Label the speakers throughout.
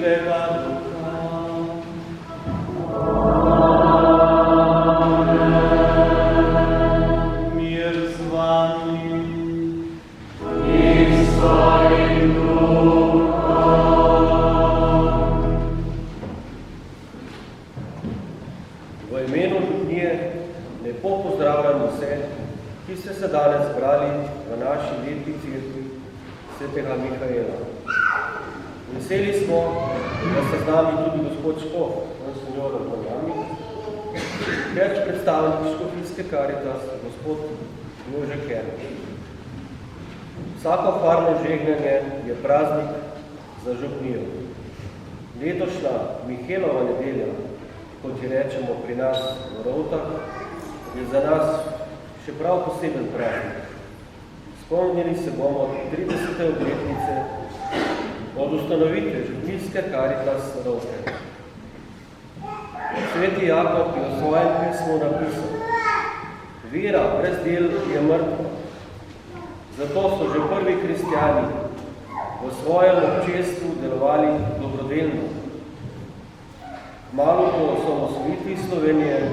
Speaker 1: Svetega Duha. Mir z vami. In s tvojim duhom. V imenu Župnije lepo pozdravljam vse, ki ste se danes zbrali v naši lepi cerkvi Svetega Mihaela. Veseli smo, da se z nami tudi gospod Škof, monsignor Antoniami, ter predstavnik Škofijske Karitas, gospod Jože Kerč. Vsako farno žegnanje je praznik za Župnijo. Letošnja Mihelova nedelja, kot ji rečemo pri nas v Rovtah, je za nas še prav poseben praznik. Spomnili se bomo 30. obletnice od ustanovitve Župnijske Karitas Rovte. Sveti Jakob je v svojem pismu napisal: vera brez del je mrtva. Zato so že prvi kristjani v svojem občestvu delovali dobrodelno. Malo po osamosvojitvi Slovenije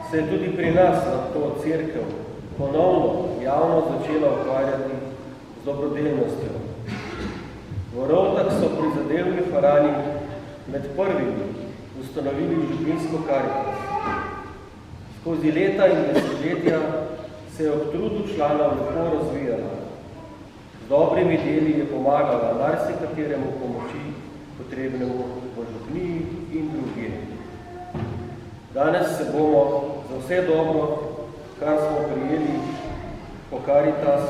Speaker 1: se je tudi pri nas lahko cerkev ponovno javno začela ukvarjati z dobrodelnostjo. V Rovtah so prizadevni farani med prvimi ustanovili Župnijsko Karitas. Skozi leta in desetletja se je ob trudu članov lepo razvijala. Z dobrimi deli je pomagala marsikateremu pomoči potrebnemu v Župniji in drugje. Danes se bomo za vse dobro, kar smo prijeli po Karitas,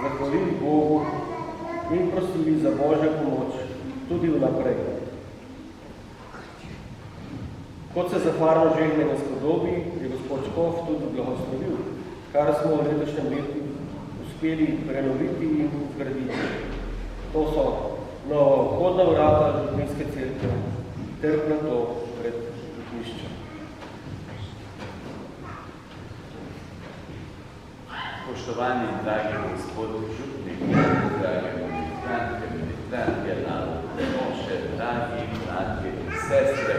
Speaker 1: zahvalili Bogu in prosili za Božjo pomoč tudi vnaprej. Kot se za farno žegnjenje spodobi, je gospod Škof tudi blagoslovil, kar smo v letošnjem letu uspeli prenoviti in zgraditi. To so nova vhodna vrata Župnijske cerkve ter plato pred župniščem.
Speaker 2: Spoštovani, dragi gospod župnik, dragi ministranke, noše, dragi bratje in sestre,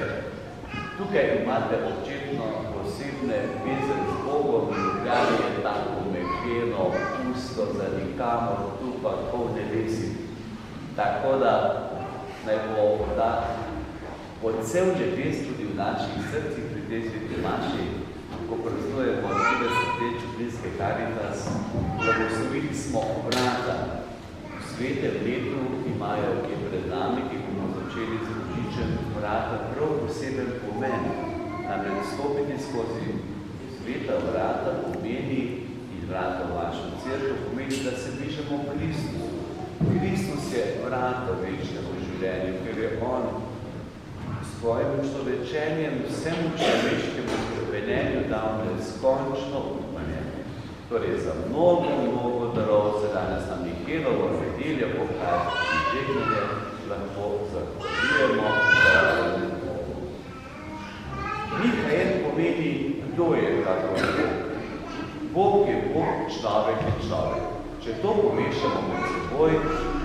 Speaker 2: tukaj imate očitno posebne veze z Bogom, kar je tako mekeno, pusto, za nikamor, tu pa polne vesi. Tako da naj bo da odsev nebes tudi v naših srcih pri tej sveti maši, ko praznujemo 30 let Župnijske Karitas, blagoslovili smo vrata. V svetem letu imajo, ki je pred nami, ki bomo začeli z Božičem, vrata prav poseben pomen. Namreč stopiti skozi sveta vrata pomeni, in vrata v vašo cerkev pomeni, da se bližamo Kristusu. Kristus je vrata večnemu življenju, ker je on svojim človečenjem vsemu človeškemu trpljenju dal neskončno upanje. Torej za mnogo darov se danes na Mihelovo nedeljo po krajšnji žegnjenje lahko zahvaljujemo. Mihael pomeni, kdo je kako Bog. Bog je Bog, človek je človek. Če to pomešamo med seboj,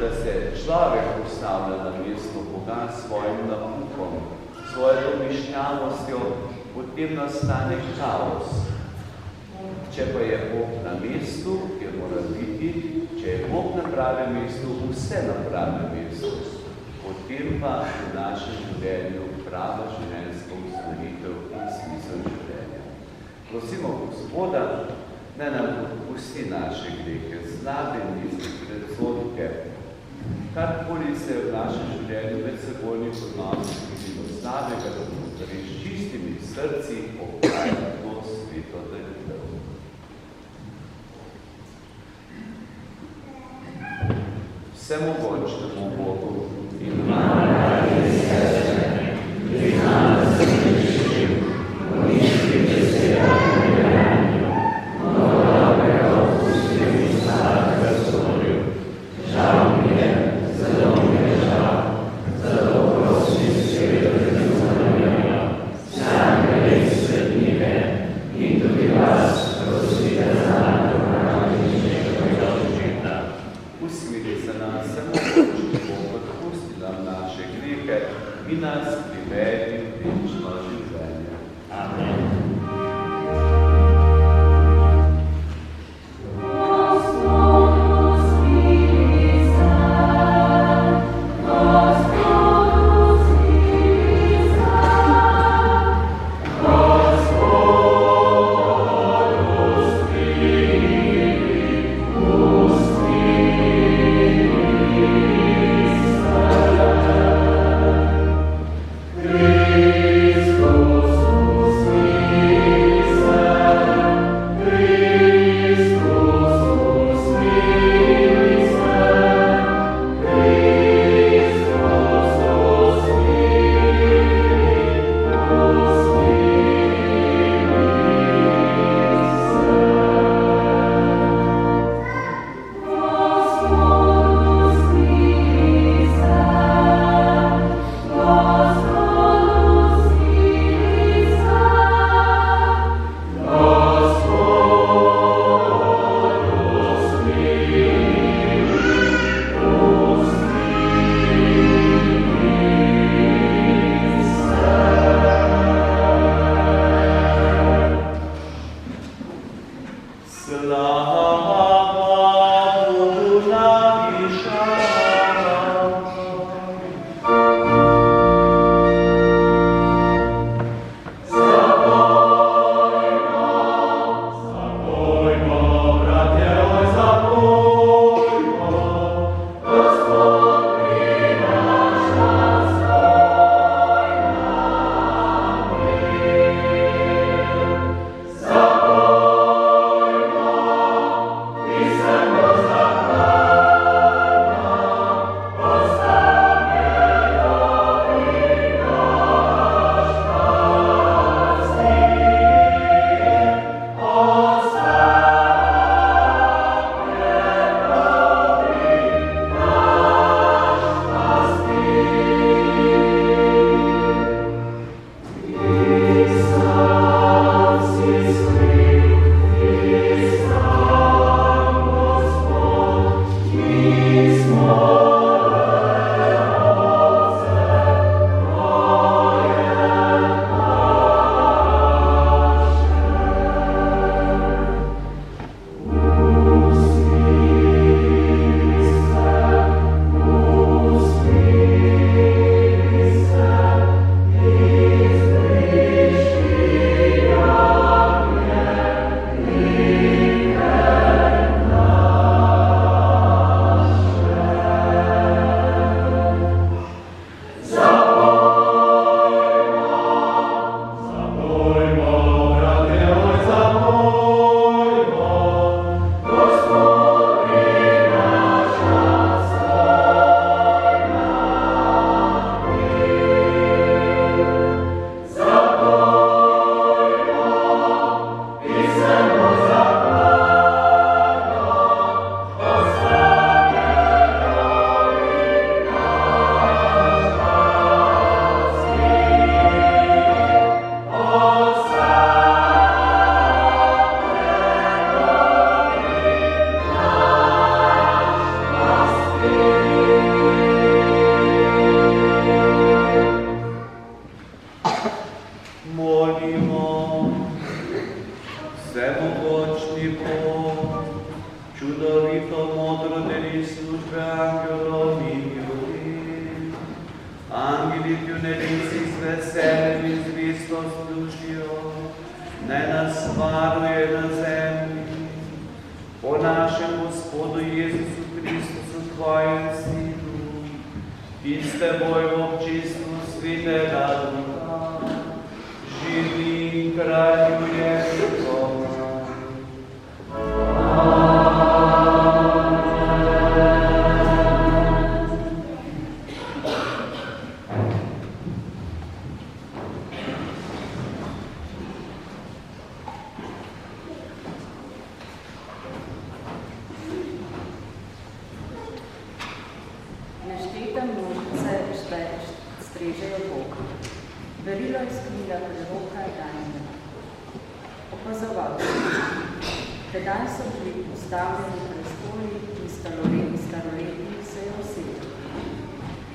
Speaker 2: da se človek postavlja na mesto Boga s svojim napukom, svojo domišljavostjo, potem nastane kaos. Če pa je Bog na mestu, kjer mora biti, če je Bog na pravem mestu, vse na pravem mestu, potem pa v našem življenju prava življenjska usmeritev in smisel življenja. Prosimo Gospoda, naj nam odpusti naše grehe, slabe misli, predsodke, karkoli se v našem življenju medsebojnih odnosih vidimo slabega, da bomo torej s čistimi srci opravili to sveto daritev. Vsemogočnemu Bogu in molitve in nas privedi v večno življenje. Amen.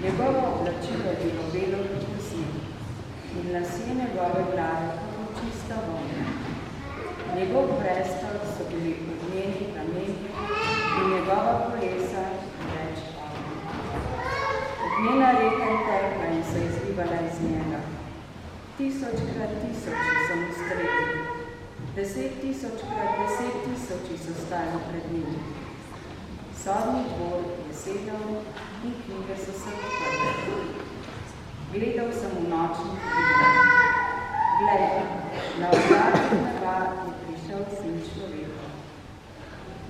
Speaker 3: Njegovo oblačilo je bilo 1000krat 1000 so mu stregli, 10 000krat 10 000 so stali pred njim. Sodni dvor je sedel in knjige so se odprle. Gledal sem v nočni knjige. Glej, na oblaki neba je prišel sin človeka.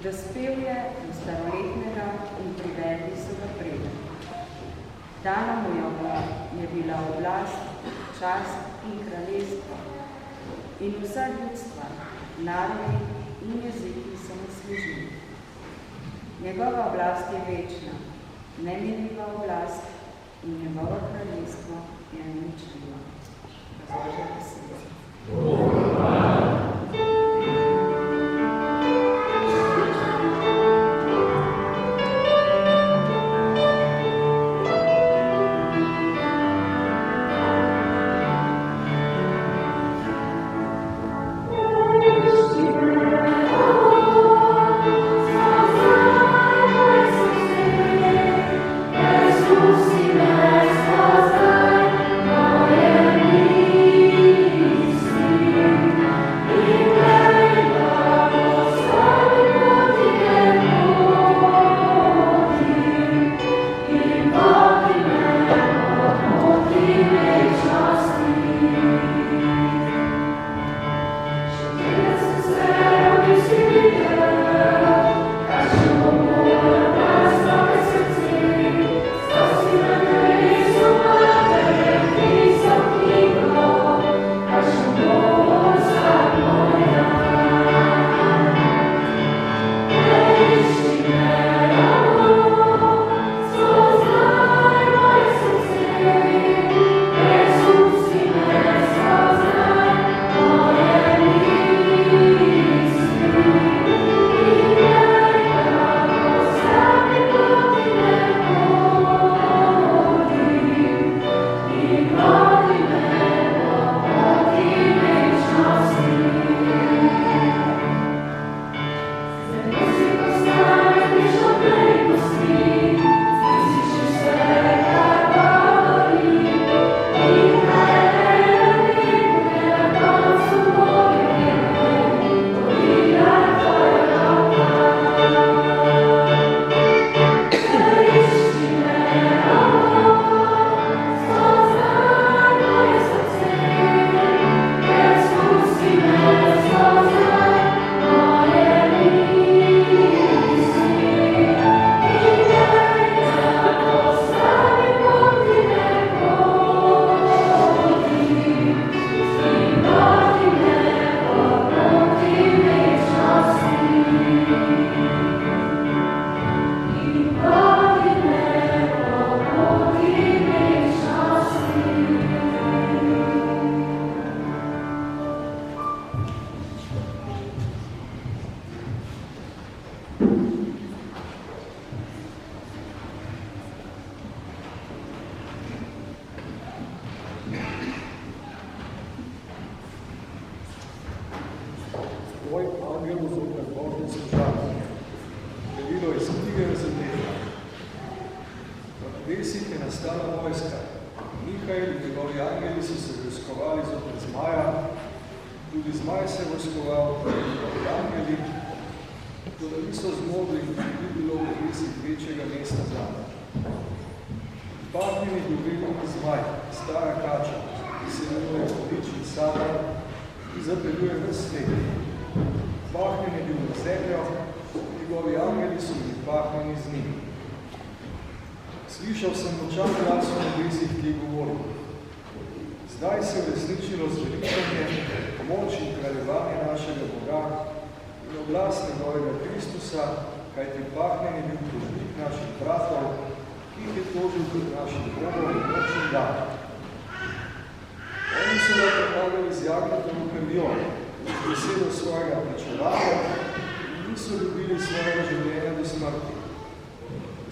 Speaker 3: Dospel je do staroletnega in privedli so ga preden. Dana mu je bila oblast, čast in kraljestvo in vsa ljudstva, narodi in jeziki so mu služili. Njegova oblast je večna, neminljiva oblast in njegovo kraljestvo je neuničljivo. Razložite se.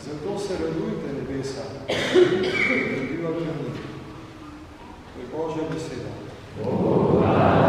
Speaker 4: Zato se radujte, nebesa, to je Božja beseda.
Speaker 5: Alleluja, alleluja,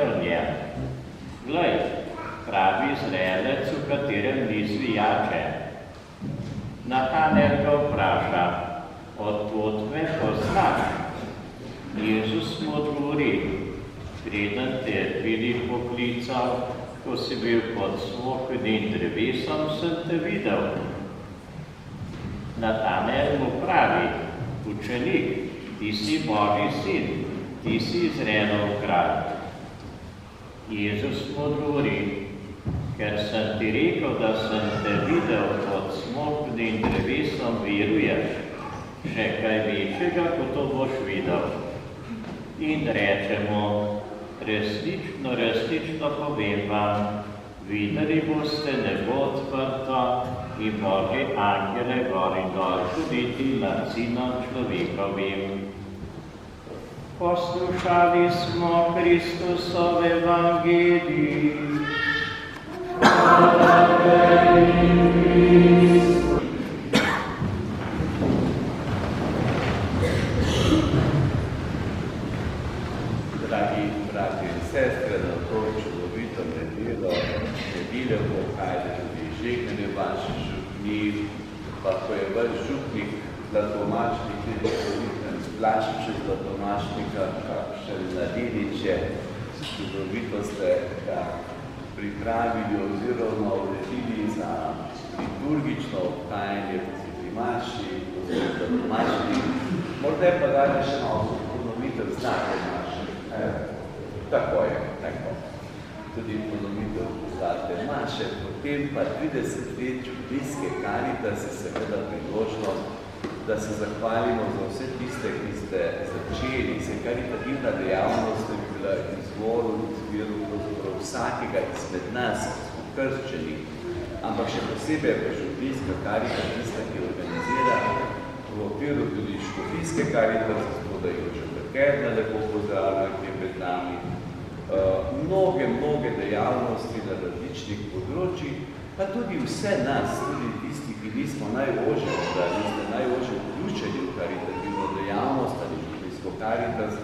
Speaker 5: o njem. Glej, pravi zrelec, v katerem ni zvijače. Natanel ga vpraša, odkot me poznaš? Jezus mu odgovori, preden te je Filip poklical, ko si bil pod smokvinim drevesom, sem te videl. Natanel mu pravi, učenik, ti si Božji sin, ti si Izraelov kralj. Jezus mu odgovori, ker sem ti rekel, da sem te videl pod smokvinim drevesom, veruješ, še kaj večjega, ko to boš videl. In rečemo, resnično, resnično povem vam, videli boste nebo odprto in Božje angele gor in dol hoditi nad Sinom človekovim. Poslušali smo Kristusov evangelij.
Speaker 2: Dragi brati in sestre, na to čudovito nedeljo, nedeljo pokajte tudi žegnanje vaših župnik, pa ko je vaš župnik Zlatomačnik, Plašiče Zlatomačnika, še Mladeniče, čudovito ste ga pripravili oziroma uredili za liturgično obhajanje Zlatomači, Zlatomačnik. Morda pa dajte še malo ponovitev Zlatomači. Tako je, tako. Tudi ponovitev Zlate maše, potem pa 30 let Čudijske Karitas je seveda priložnost, da se zahvalimo za vse tiste, ki ste začeli. Se karitativna dejavnost je bila izvoru vsakega izmed nas, ki smo krščeni, ampak še posebej pa Čudijska Karitas tista, ki organizira v okviru tudi Škofijske Karitas, zato da jo že Kerna lepo pozdravlja, ki je pred nami. Mnoge dejavnosti na različnih področjih, pa tudi vse nas, tudi tisti, ki nismo najožje, da niste najožje vključeni v karitativno dejavnost ali Škofijsko Karitas,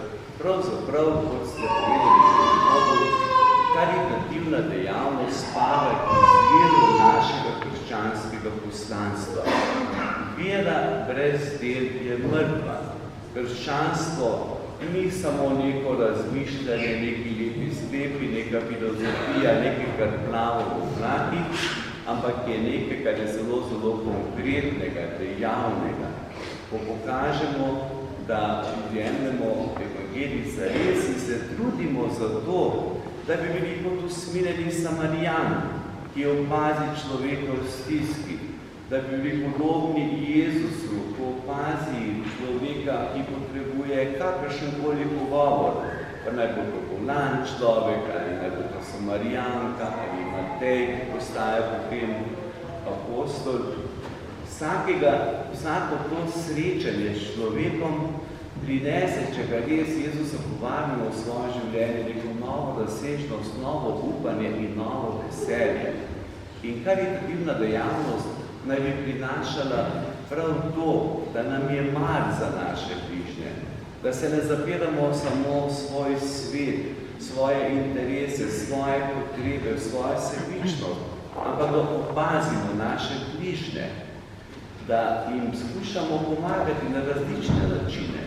Speaker 2: pravzaprav, kot ste povedali, karitativna dejavnost spada k izviru našega krščanskega poslanstva. Vera brez del je mrtva. Krščanstvo ni samo neko razmišljanje, neki lepi sklepi, neka filozofija, nekaj, kar plavo v oblaki, ampak je nekaj, kar je zelo konkretnega, dejavnega. Ko pokažemo, da jemljemo evangelij zares in se trudimo za to, da bi bili kot usmiljeni Samarijan, ki opazi človeka v stiski, da bi bili podobni Jezusu, ko opazi človeka, ki potrebuje kakršenkoli pogovor, pa naj bo to bolan človek, ali naj bo to Samarijanka, ali Matej, ki postaja potem apostol. Vsako to srečanje s človekom prinese, če ga res Jezusa povabimo v svoje življenje, neko novo razsežnost, novo upanje in novo veselje. In karitativna dejavnost naj bi prinašala prav to, da nam je mar za naše bližnje, da se ne zapiramo samo v svoj svet, svoje interese, svoje potrebe, svojo sebičnost, ampak da opazimo naše bližnje, da jim skušamo pomagati na različne načine.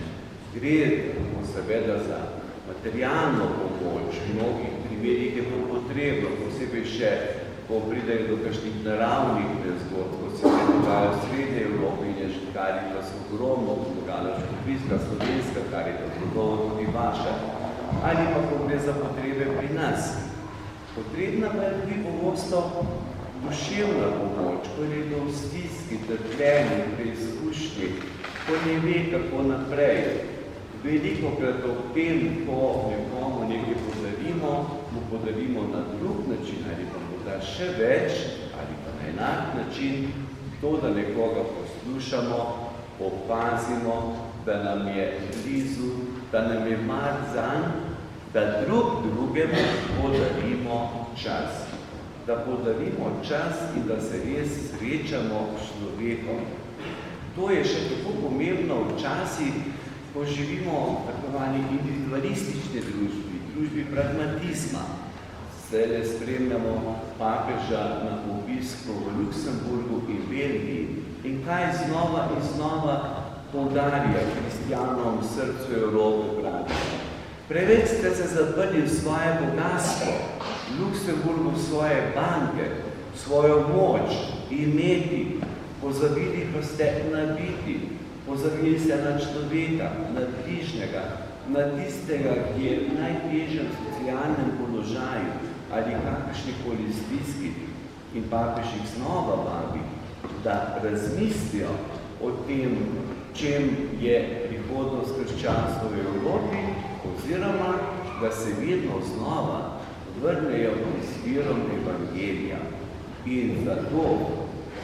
Speaker 2: Gre seveda za materialno pomoč, v mnogih primerih je to potrebno, posebej še ko pridejo do kakšnih naravnih nezgod, ko se ne dogajajo v Srednji Evropi in je Karitas ogromno pomagala, Škofijska, Slovenska Karitas, gotovo tudi vaša, ali pa ko gre za potrebe pri nas. Potrebna pa je tudi pogosto duševna pomoč, ko je do stiski, trpljenje, preizkušnji, ko ne ve, kako naprej. Velikokrat ob tem, ko nekomu nekaj podarimo, mu podarimo na drug način, ali pa morda še več, ali pa na enak način, to, da nekoga poslušamo, opazimo, da nam je blizu, da nam je mar zanj, da drugemu podarimo čas. Da podarimo čas in da se res srečamo s človekom. To je še tako pomembno včasih, ko živimo v tako individualistični družbi, službi pragmatizma. Zdaj spremljamo papeža na obisku v Luksemburgu in Belgiji in kaj znova in znova poudarja kristijanom v srcu Evrope pravi. Preveč ste se zaprli v svoje bogatstvo, v Luksemburgu v svoje banke, v svojo moč, imeti, pozabili pa ste na biti, pozabili ste na človeka, na bližnjega, na tistega, ki je v najtežjem socialnem položaju ali kakršnikoli stiski in papež jih znova vabi, da razmislijo o tem, čem je prihodnost krščanstva v Evropi, oziroma da se vedno znova vrnejo z virom Evangelija. In zato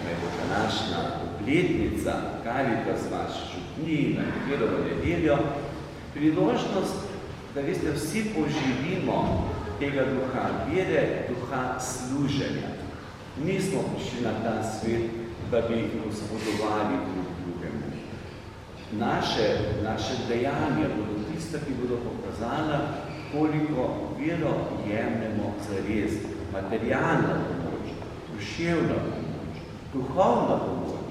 Speaker 2: me bo današnja obletnica Caritas vaš župni na Mirovo nedeljo priložnost, da veste, vsi poživimo tega duha vere, duha služenja. Nismo prišli na ta svet, da bi gospodovali drug drugemu. Naše dejanja bodo tiste, ki bodo pokazala, koliko vero jemljemo zares. Materialna pomoč, duševna pomoč, duhovna pomoč.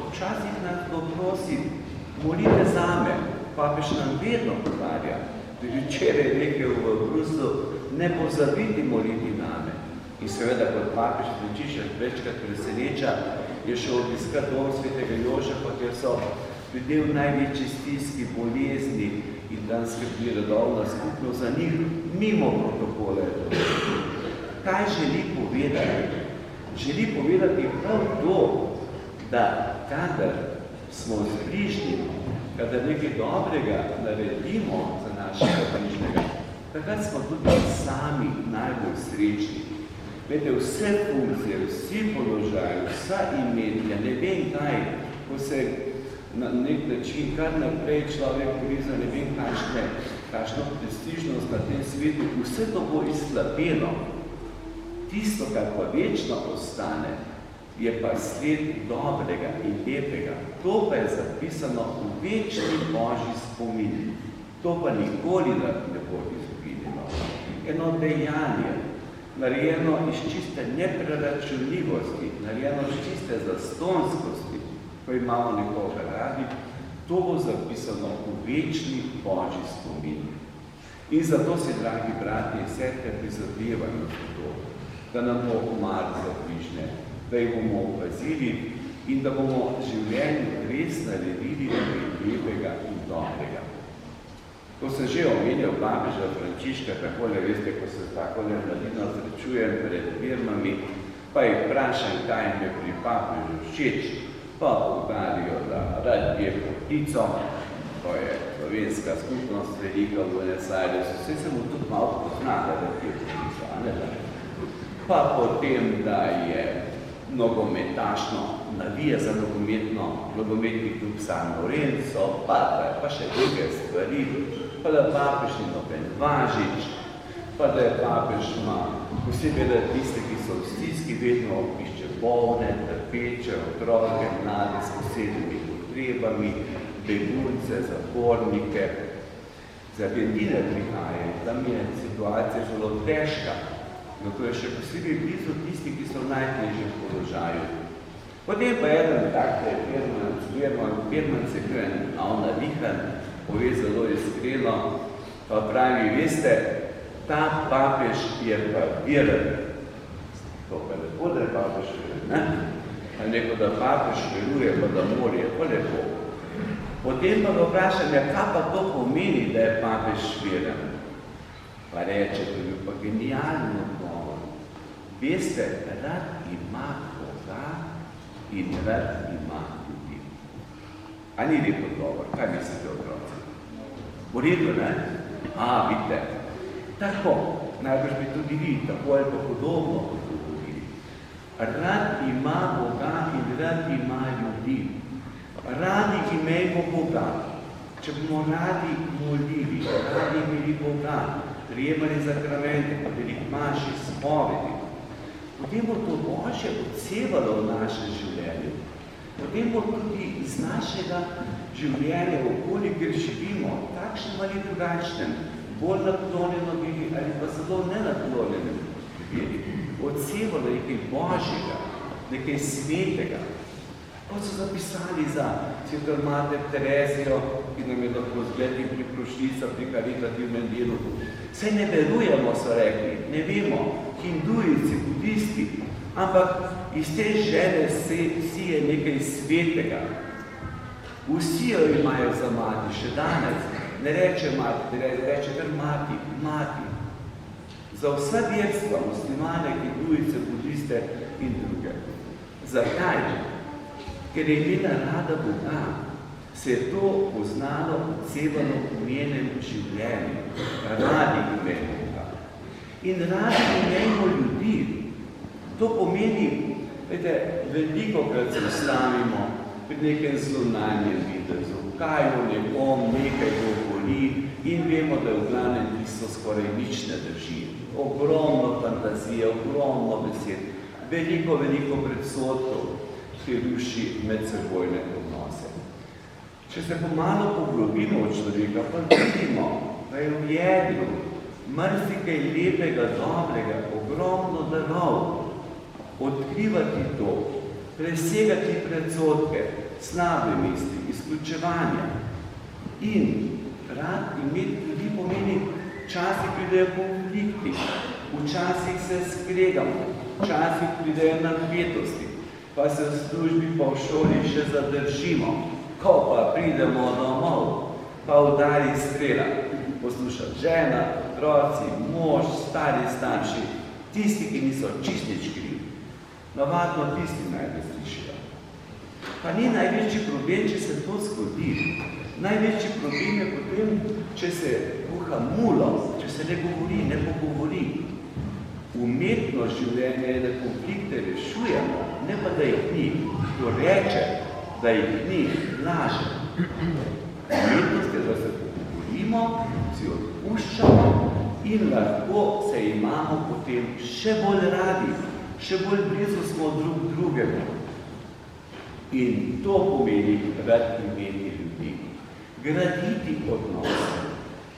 Speaker 2: Včasih nas to prosi, molite zame, papež nam vedno podarja. Včeraj rekel v Bruslu, ne pozabiti moliti name. In seveda, kot papež Frančišek večkrat preseneča, je šel obiskat dom svetega Jožefa, kjer so ljudje v največji stiski, bolezni in dan skrbi redovna skupnost za njih, mimo protokola je to. Kaj želi povedati? Želi povedati prav to, da kadar smo z bližnjim, kadar nekaj dobrega naredimo za našega bližnjega, takrat smo tudi sami najbolj srečni. Vete, vse funkcije, vsi položaji, vsa imetja, ne vem kaj, ko se na nek način kar naprej človek bori za ne vem kakšno prestižnost na tem svetu, vse to bo izslabelo. Tisto, kar pa večno ostane, je pa sled dobrega in lepega. To pa je zapisano v večni Božji spomin. To pa nikoli ne bo izginilo. Eno dejanje, narejeno iz čiste nepreračunljivosti, narejeno iz čiste zastonskosti, ko imamo nekoga radi, to bo zapisano v večni Božji spomin. In zato si, dragi bratje in sestre, prizadevajmo za to, da nam bo mar za bližnje, da jih bomo opazili in da bomo življenje res naredili lepega in dobrega. Ko sem že omenjal papeža Frančiška, takole, veste, ko se takole mladino srečujem pred firmami, pa jih vprašam, kaj jim je pri papežu všeč, pa povdarijo, da rad je Potico, to je slovenska skupnost velika v Buenos Airesu, vse se mu tudi malo poznala, da je Potico, a ne da? Pa potem, da je nogometašno, navija za nogometni klub San Lorenzo, pa še druge stvari, pa da papež ni noben Važič, pa da je papež ima posebej, da tiste, ki so v stiski, vedno obišče bolne, trpeče, otroke, mlade s posebnimi potrebami, begunce, zapornike. Z Argentine prihajajo, tam je situacija zelo težka, zato je še posebej blizu tisti, ki so v najtežjem položaju. Potem pa eden tak, da je Birman se kren, Avna Lihan, pove zelo iskreno, pa pravi, veste, ta papež je pa viren. To pa lepo, da je papež viren, ne? Ali neko, da papež veruje, pa da more, pa lepo. Potem pa vprašam, kaj pa to pomeni, da je papež viren? Pa reče, to je bil pa genialno odgovor. Veste, rad ima Boga in rad ima ljudi. A ni lep odgovor? Kaj mislite, otroci? V redu, ne? Vidite. Tako, najbrž bi tudi vi, tako ali pa podobno odgovorili. Rad ima Boga in rad ima ljudi. Radi imejmo Boga. Če bomo radi molili, radi imeli Boga, prijemali zakramente, velik maši, spovedi, potem bo to Božje odsevalo v našem življenju. Potem bo tudi iz našega življenja, v okolju, kjer živimo, takšnem ali drugačnem, bolj naklonjeno bili ali pa zelo nenaklonjeno bili, odsevalo nekaj božjega, nekaj svetega. Kot so zapisali za Sveto Mater Terezijo, ki nam je lahko zgled in priprošljica pri karitativnem delu. Saj ne verujemo, so rekli, ne vemo, hindujci, budisti, ampak iz te žene si je nekaj svetega. Vsi jo imajo za mati, še danes. Ne reče mati, reče kar mati, mati. Za vsa verstva, muslimane, hindujce, budiste in druge. Zakaj? Ker je imela rada Boga, se je to poznalo odsevano v njenem življenju. Radi imejmo Boga. In radi imejmo ljudi. To pomeni, veliko krat se ustavimo pri nekem zunanjem videzu, kaj v nekom nekaj govori in vemo, da je v glavnem tisto skoraj nič ne drži. Ogromno fantazije, ogromno besed, veliko predsodkov, ki ruši medsebojne odnose. Če se pomalo poglobimo od človeka, pa vidimo, da je v jedru marsikaj lepega, dobrega, ogromno darov. Odkrivati to, presegati predsodke, slabe misli, izključevanja. In rad imeti ljudi pomeni, včasih pridejo konflikti, včasih se skregamo, včasih pridejo napetosti, pa se v službi pa v šoli še zadržimo, ko pa pridemo domov, pa udari strela. Posluša žena, otroci, mož, stari starši, tisti, ki niso čistič krivi. Navadno tisti najbolj slišijo. Pa ni največji problem, če se to zgodi. Največji problem je potem, če se kuha mulo, če se ne govori, ne pogovori. Umetno življenje je, da konflikte rešujemo, ne pa da jih ni. To reče, da jih ni, laže. Umetnost je, da se pogovorimo, si odpuščamo in lahko se imamo potem še bolj radi, še bolj blizu smo drug drugemu. In to pomeni rad imeti ljudi. Graditi odnose.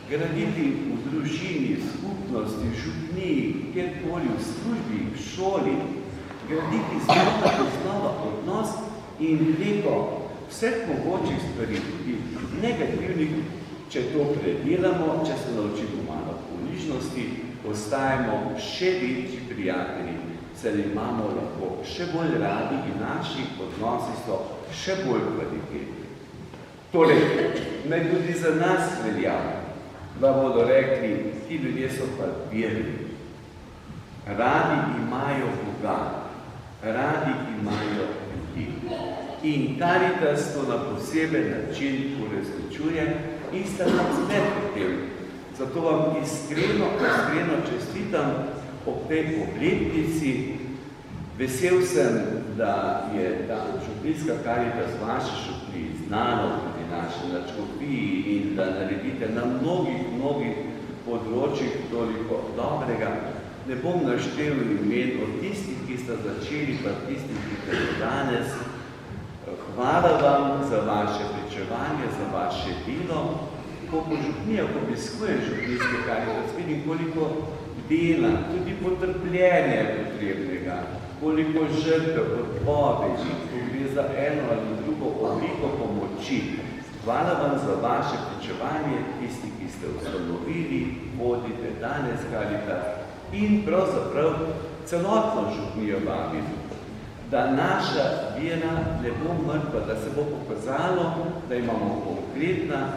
Speaker 2: Graditi v družini, skupnosti, župniji, kjerkoli, v službi, v šoli, graditi znova odnos in preko vseh mogočih stvari, tudi negativnih, če to predelamo, če se naučimo malo ponižnosti, ostajamo še večji prijatelji, saj imamo lahko še bolj radi in naši odnosi so še bolj kvalitetni. Torej, naj tudi za nas veljamo, da bodo rekli, ti ljudje so pa verni. Radi imajo Boga, radi imajo ljudi. In Karitas to na poseben način uresničuje in sta nam zmed v tem. Zato vam iskreno čestitam ob tej obletnici. Vesel sem, da je ta župnijska Karitas vaše župniji znano tudi naše nadškofiji in da naredite na mnogih področjih toliko dobrega. Ne bom naštel imen od tistih, ki sta začeli, pa tistih, ki ste danes. Hvala vam za vaše pričevanje, za vaše delo. Ko po župnijah obiskujem župnijske Karitas, vidim koliko dela, tudi potrpljenja potrebnega, koliko žrtev, odpovedi, ko gre za eno ali drugo obliko pomoči. Hvala vam za vaše pričevanje, tisti, ki ste ustanovili, vodite danes Karitas in pravzaprav celotno župnijo vabim, da naša vera ne bo mrtva, da se bo pokazalo, da imamo konkretna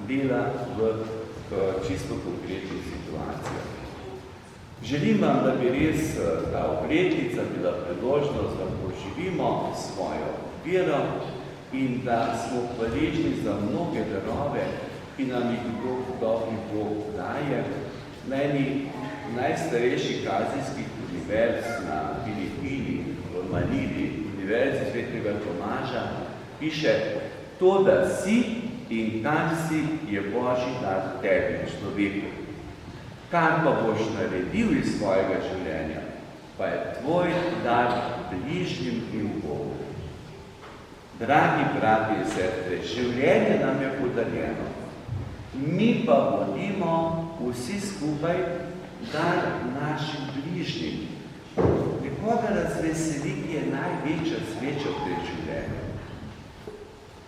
Speaker 2: dela v čisto konkretnih situacijah. Želim vam, da bi res ta obletnica bila priložnost, da poživimo svojo vero in da smo hvaležni za mnoge darove, ki nam jih dobri Bog daje. Na eni najstarejših azijskih univerz na Filipinih, v Manili, univerzi Svetega Tomaža, piše: to, da si in kar si, je Božji dar tebi, človeku. Kar pa boš naredil iz svojega življenja, pa je tvoj dar bližnjim in Bogu. Dragi brati in sestre, življenje nam je podaljeno. Mi pa bodimo vsi skupaj dar našim bližnjim. Nekoga razveseli, ki je največja sveča v tej življenju.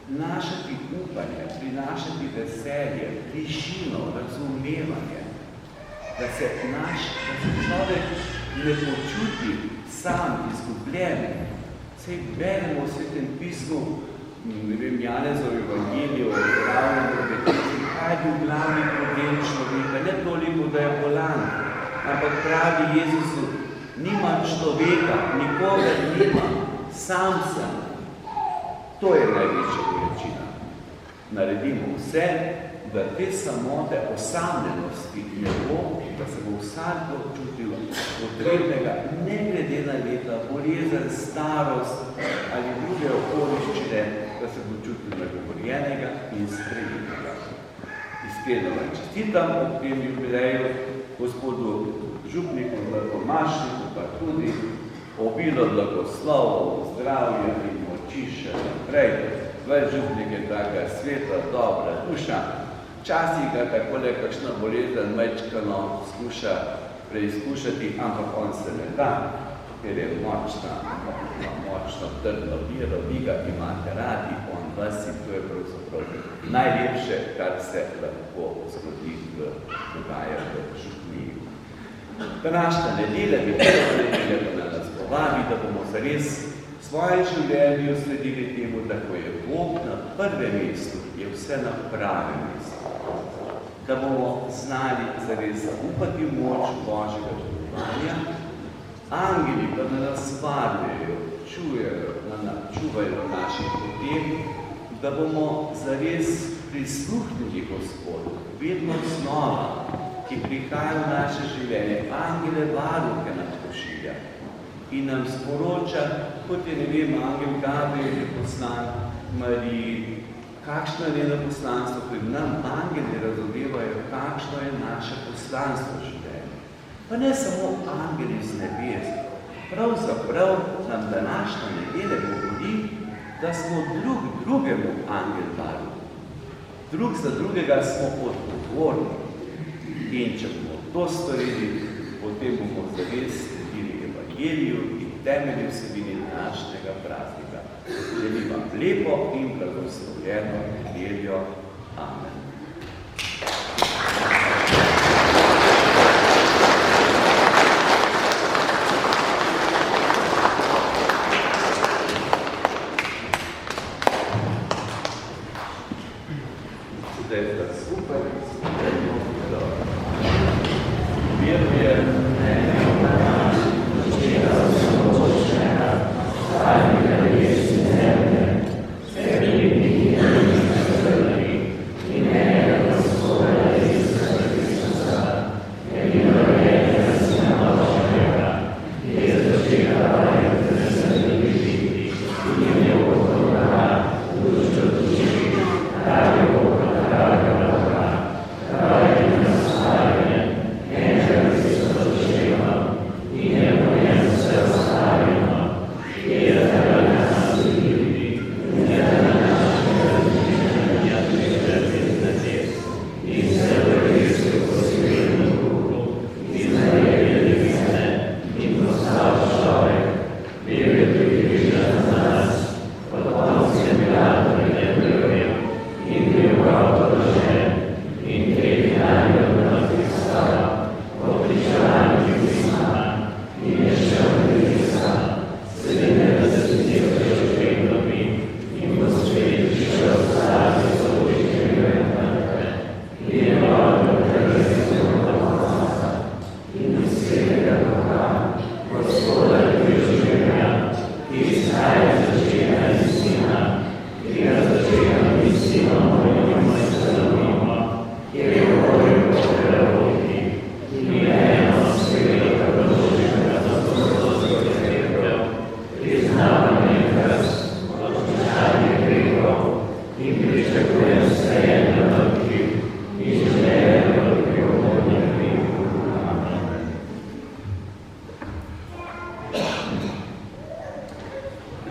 Speaker 2: Našati upanje, prinašati veselje, bližino, razumevanje, da se človek ne počuti sam izgubljen. Sej beremo v Svetem pismu, Janezov evangeliju, kaj je bil glavni problem človeka, ne toliko, da je bolan, ampak pravi Jezusu, nimam človeka, nikogar nimam, sam sem. To je največja bolečina. Naredimo vse, da te samote, osamljenosti ne bo, da se bo vsakdo čutil potrebnega, ne glede na leta, bolezen, starost ali druge okoliščine, da se bo čutil nagovorjenega in sprejetega. Iskreno vam čestitam ob tem jubileju gospodu župniku, Tomašniku, pa tudi obilo blagoslovov, zdravja in moči še naprej. Ves župnik je taka sveta, dobra duša. Včasih ga takole kakšna bolezen mečkano skuša preizkušati, ampak on se ne da, ker je močno trdno viro, vi ga imate radi, on vas in to je pravzaprav najlepše, kar se lahko zgodi v dogajanju v župniji. Današnja nedelja bi pa nas povabi, da bomo zares v svojem življenju sledili temu, da ko je Bog na prvem mestu, je vse na pravem mestu. Da bomo znali zares zaupati v moč Božjega delovanja, angeli pa da nas varjajo, čuvajo naših potem, da bomo zares prisluhnili Gospodu, vedno znova, ki prihaja v naše življenje, angele varuhe nam pošilja in nam sporoča, kot je, ne vem, angel Gabriel je poslan Mariji, kakšno je njeno poslanstvo, ker nam angeli razumevajo, kakšno je naše poslanstvo življenje. Pa ne samo angeli z nebes, pravzaprav nam današnja nedelja govori, da smo drugemu angel varuh. Drug za drugega smo odgovorni. In če bomo to storili, potem bomo zares sledili evangeliju in temelji vsebini današnjega praznika. Želim vam lepo in blagoslovljeno nedeljo. Amen. Zdaj da skupaj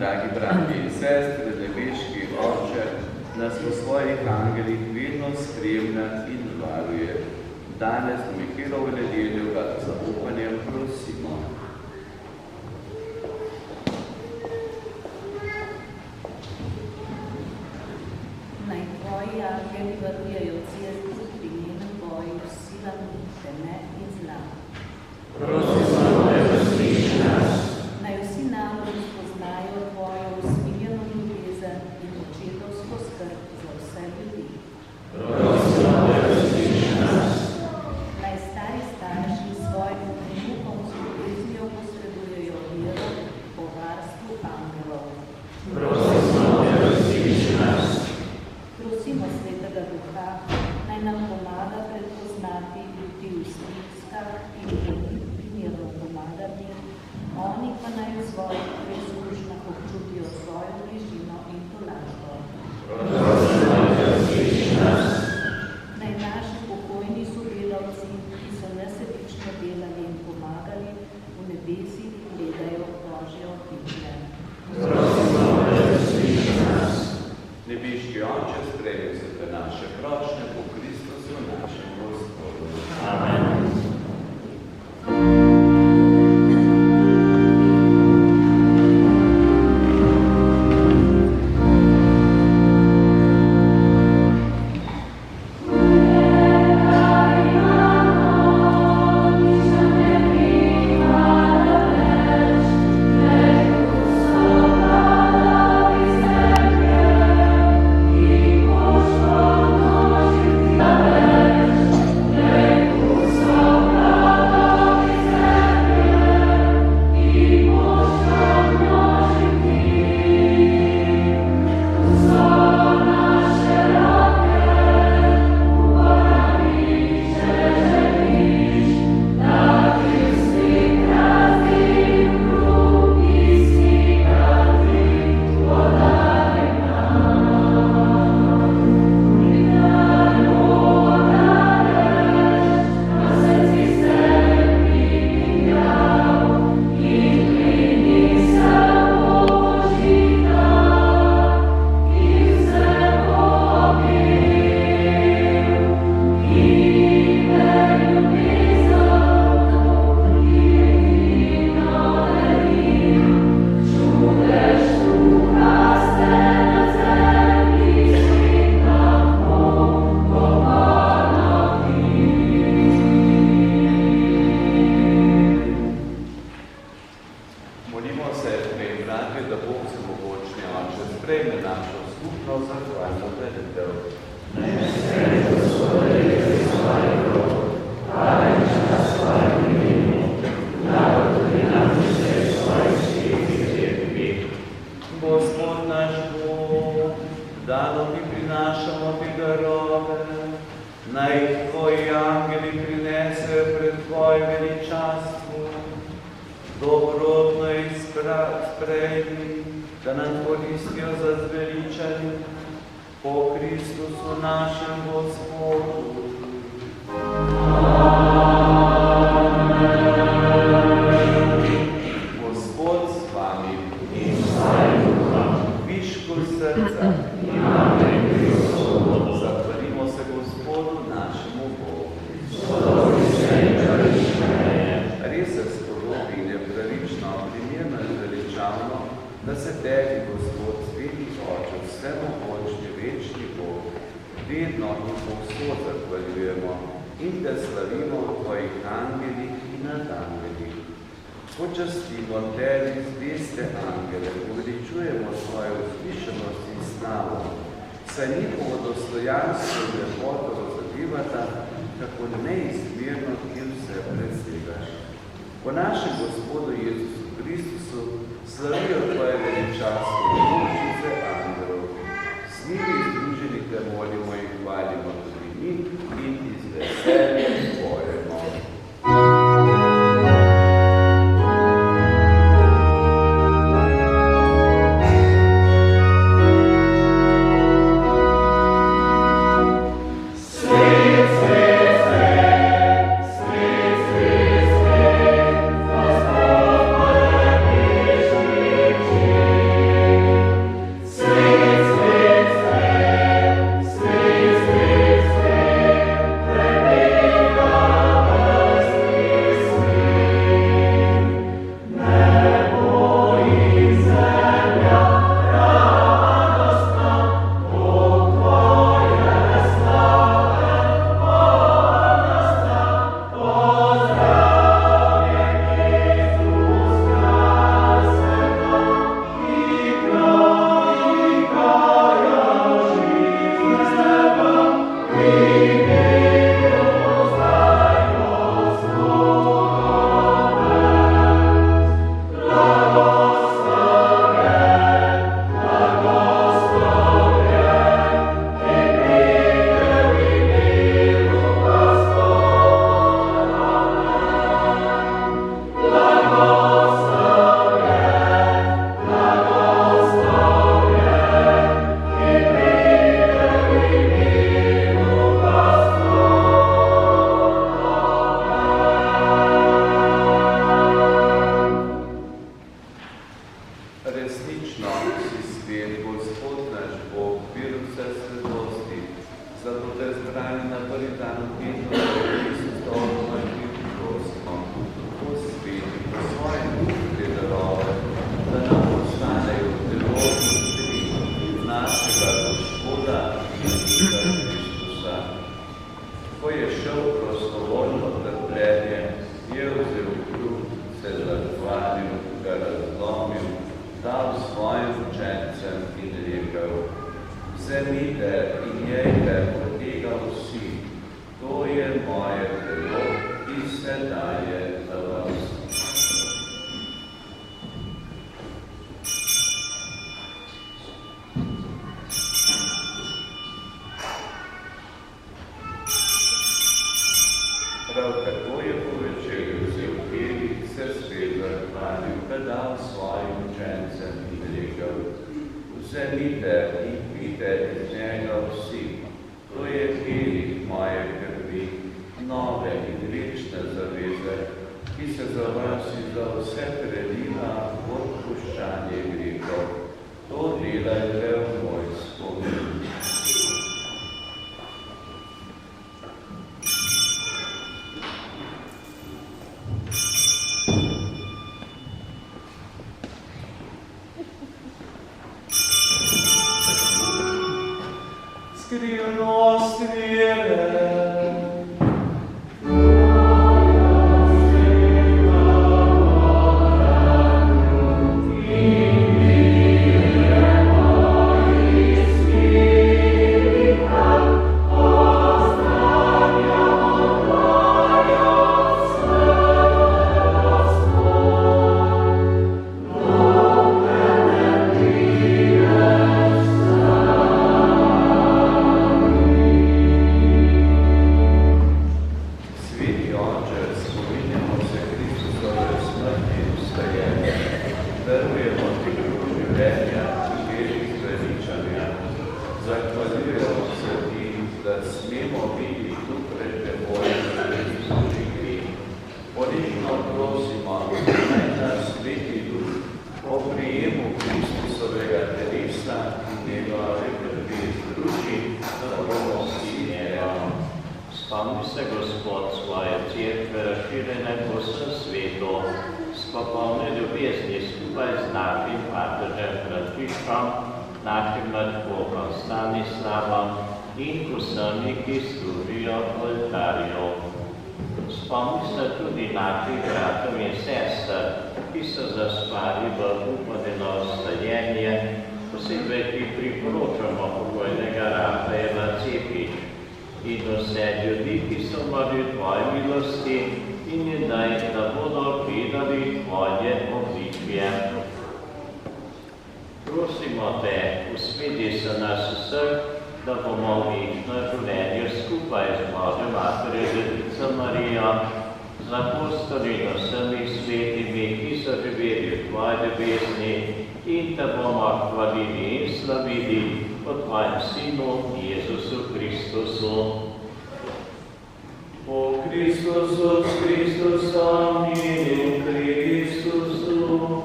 Speaker 2: Dragi bratje in sestre, nebeški Oče, nas po svojih angelih vedno spremlja in varuje. danes na Mihilovo nedeljo ga za upanjem prosimo.
Speaker 3: Naj tvoji angeli varujejo cerkvu pri njenem boju s silami teme in zla. Naj vsi narodi spoznajo tvojo usmiljeno ljubezen in očetovsko skrb za vse ljudi. Naj stari starši svojim vnukom z ljubeznijo posredujejo vero o varstvu angelov. Prosimo Svetega Duha, naj nam pomaga prepoznati ljudi v stiskah in primerno pomagati, oni pa naj v svojih preizkušnjah občutijo svojo bližino in tolažbo. Naj naši pokojni sodelavci, ki so nesebično delali in pomagali, v nebesih gledajo Božje obličje.
Speaker 2: Nebeški Oče, sprejmi vse naše prošnje po Kristusu, našem Gospodu.
Speaker 5: Amen.
Speaker 2: Po našem Gospodu Jezusu Kristusu slavijo tvoje veličastvo množice angelov. S njimi združeni te molimo in hvalimo tudi mi in iz veselja tvoremo.
Speaker 6: Sweet, sweet, sweet,
Speaker 2: predal svojim učencem in rekel: Vzemite in pijte iz njega vsi, to je kelih moje krvi, nove in večne zaveze, ki se za vas in za vse prelila v odpuščanje grehov. To delajte v moj spomin.
Speaker 6: Skrivnost vere.
Speaker 5: Spomni se, Gospod, svoje cerkve razširjene po vsem svetu, s popolne ljubezni skupaj z našim papežem Frančiškom, našim nadvojvodom Stanislavom in vsemi, ki služijo oltarju. Spomni se tudi naših bratov in sester, ki so zaspali v upodeno stajenje, posebej ki priporočamo pokojnega Rafaela Cepič in vse ljudi, ki so umrli v tvoji milosti in ne daj, da bodo gledali tvoje obličje. Prosimo te, uspedi se nas vseh, da bomo v večno življenje skupaj z Božjo Materjo Devico Marijo, z apostoli in vsemi svetimi, ki so živeli v tvoji ljubezni, in da bomo hvalili in slavili po tvojem Sinu Jezusu Kristusu.
Speaker 6: O Kristusu, s Kristusom in Kristusu,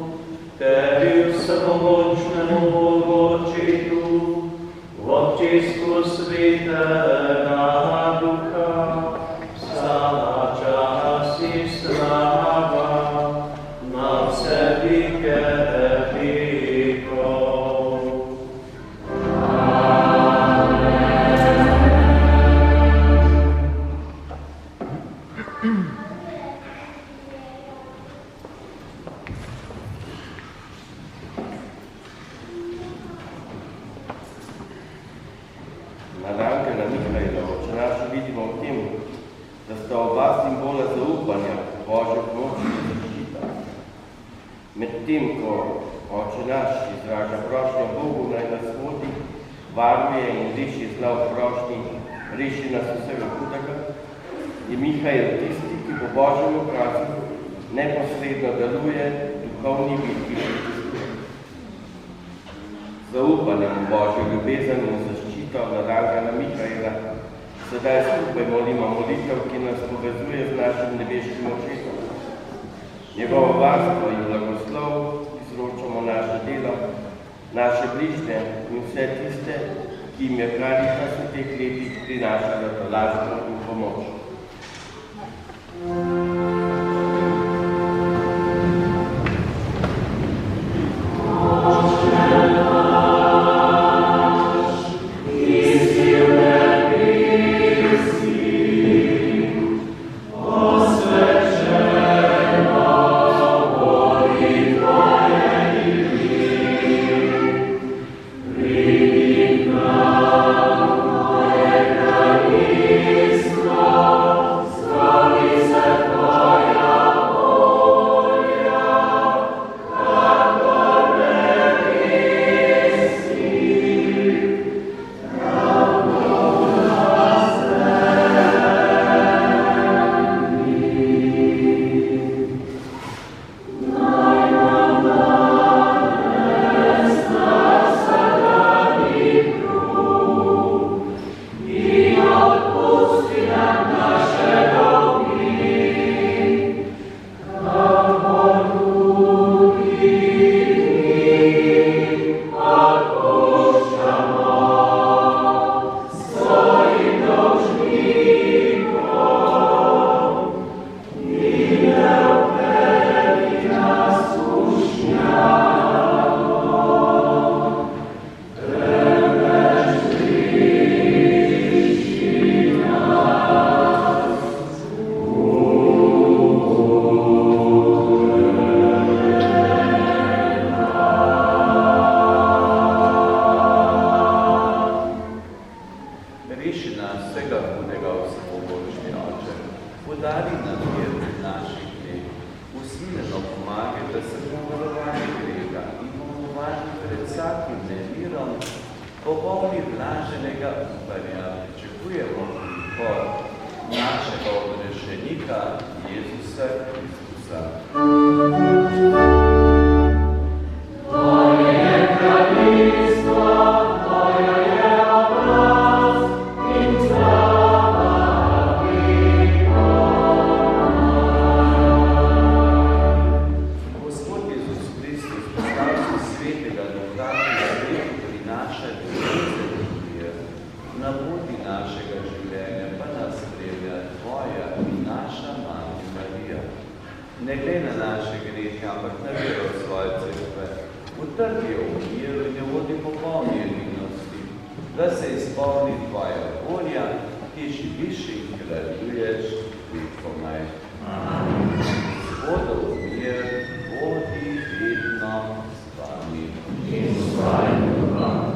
Speaker 6: tebi vsemogočnemu Bogu Očetu, v občestvu Svetega Duha, vsa čas in slava na vse vike vekov.
Speaker 1: Na Angela Mihajla, oče naš, vidimo v tem, da sta oba simbola zaupanja v Božjo pomoč in zaščita. Medtem, ko oče naš izraža prošnjo Bogu, naj nas vodi, varuje in reši zla v prošnji, reši nas vsega hudega, je Mihajl tisti, ki po Božjem ukazu neposredno deluje duhovni bitki. Zaupanjem v Božjo ljubezen in zaščito nad Angela Mihajla sedaj skupaj molimo molitev, ki nas povezuje z našim nebeškim očetom. Njegovo varstvo in blagoslov izročamo naše delo, naše bližnje in vse tiste, ki jim je Karitas v teh letih prinašala tolažbo in pomoč.
Speaker 6: Christus,
Speaker 2: da se bomo varovali greha in bomo varni pred vsakim nemirom, po polni blaženega upanja pričakujemo prihod našega odrešenika Jezusa Kristusa. Ne glede na naše grehe, ampak na vero svoje cerkve, utrdi jo v miru in jo vodi po polni edinosti, da se izpolni tvoja volja, ki živiš in kraljuješ vekomaj. Gospodov mir, vodi vedno s vami. In s tvojim duhom.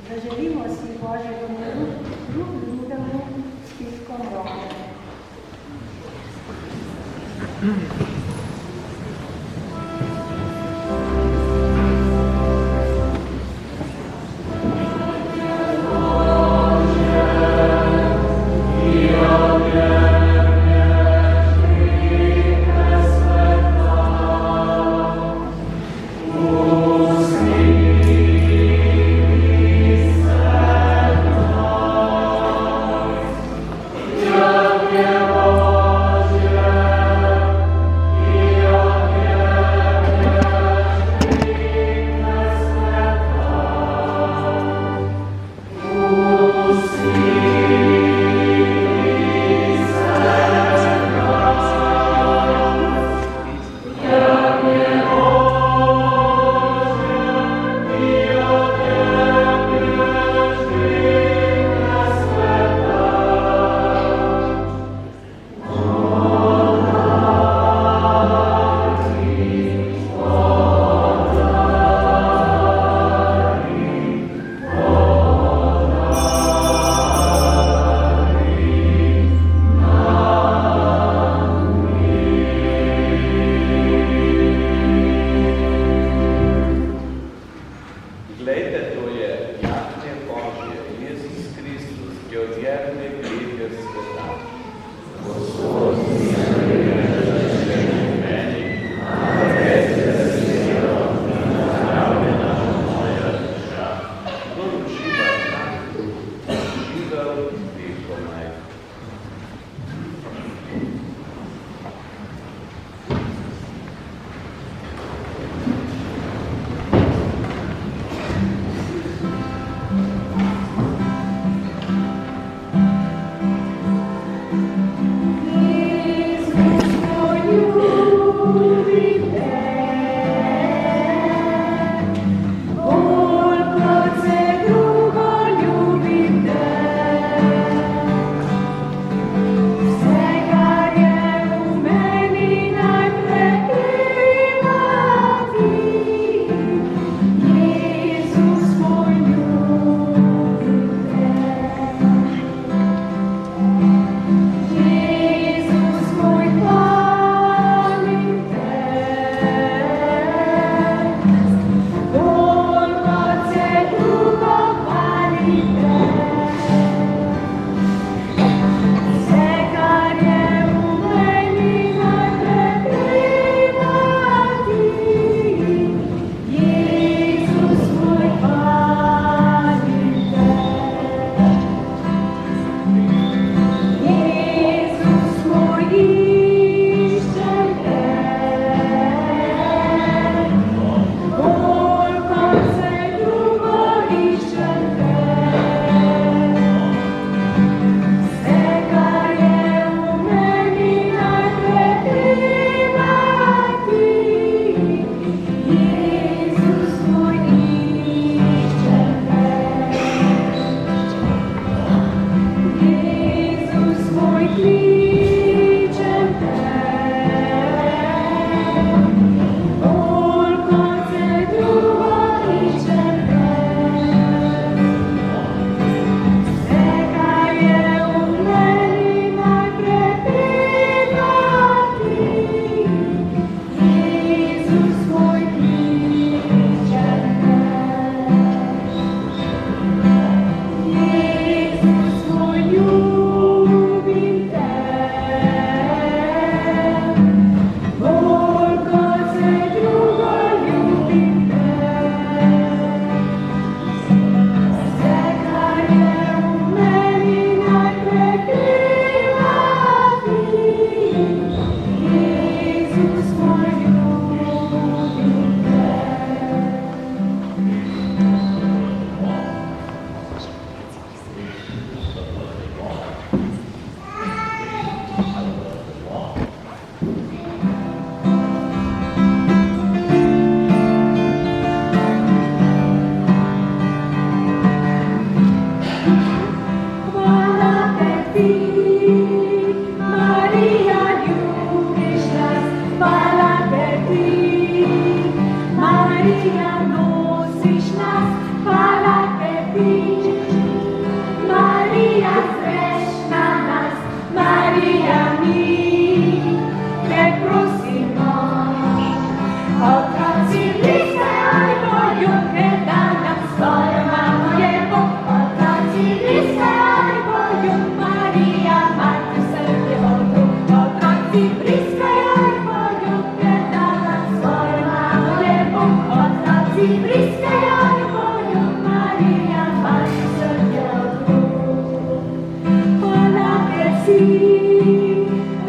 Speaker 7: Zaželimo si Božjega miru, drug drugemu s piskom roke.